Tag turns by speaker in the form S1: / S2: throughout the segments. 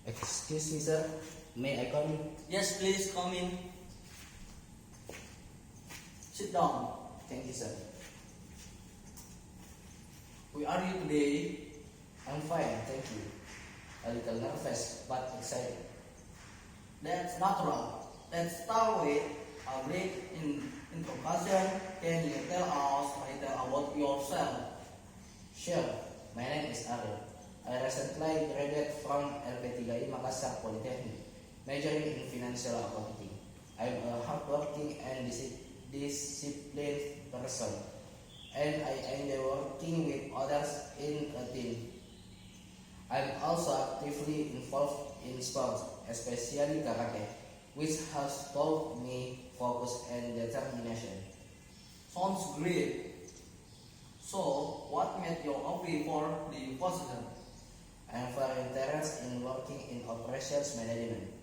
S1: Excuse me, sir. May I come in?
S2: Yes, please come in. Sit down.
S1: Thank you, sir.
S2: Where are you today?
S1: I'm fine, thank you. A little nervous, but excited.
S2: That's natural. Let's start with a brief introduction. Can you tell us a little about yourself?
S1: Sure. My name is Ariel. I recently graduated from LP3I Makassar Polytechnic, majoring in financial accounting. I'm a hardworking and disciplined person, and I enjoy working with others in a team. I'm also actively involved in sports, especially karate, which has taught me focus and determination.
S2: Sounds great. So, what made you apply for the position?
S1: I'm very interested in working in operations management.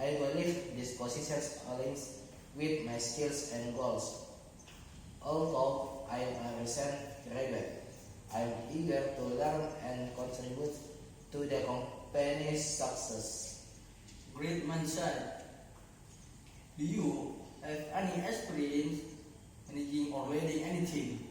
S1: I believe this position aligns with my skills and goals. Although I am a recent graduate, I'm eager to learn and contribute to the company's success.
S2: Great mindset. Do you have any experience managing or leading anything?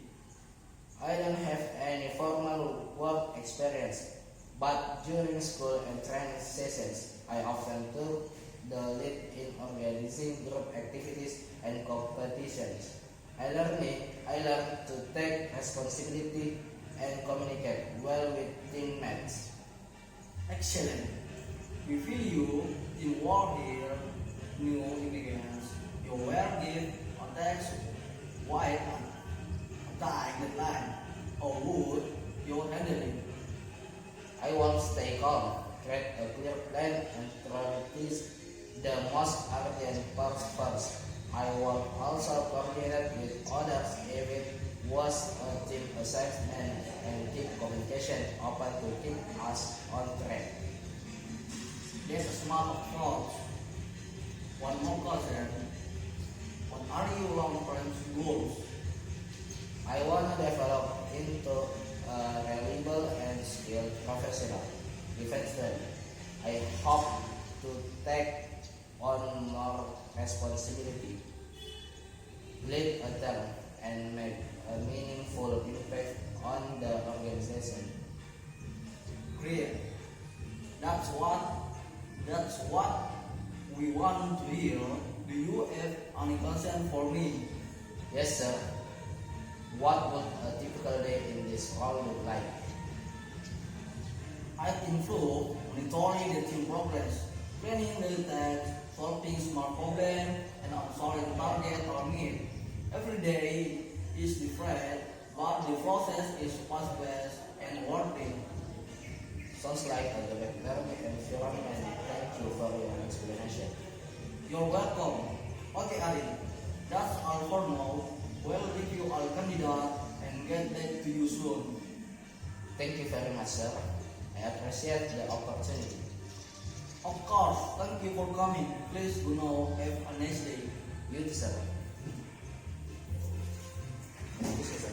S1: I don't have any formal work experience, but during school and training sessions, I often took the lead in organizing group activities and competitions. I learned to take responsibility and communicate well with teammates.
S2: Excellent. We feel you teamwork here, new immigrants. You were given a text, white and a time deadline. How would you handle it?
S1: I will stay calm, create a clear plan, and prioritize the most urgent parts first. I will also coordinate with others if it was a team assignment and keep communication open to keep us on track.
S2: That's a smart approach. One more question. What are your long-term goals?
S1: I want to develop into a reliable and skilled professional. Eventually, I hope to take on more responsibility, lead a team, and make a meaningful impact on the organization.
S2: Great. That's what we want to hear. Do you have any question for me?
S1: Yes, sir. What would a typical day in this role look like?
S2: I improve monitoring the team progress, planning the tasks, solving smart problems, and answering target or need. Every day is different, but the process is fast-paced and working.
S1: Sounds like a direct learning environment. Thank you for your explanation.
S2: You're welcome. Okay, Ari, that's all for now. We'll review our candidate and get back to you soon.
S1: Thank you very much, sir. I appreciate the opportunity.
S2: Of course, thank you for coming. Please do now have a nice day.
S1: You too, sir. Thank you, sir.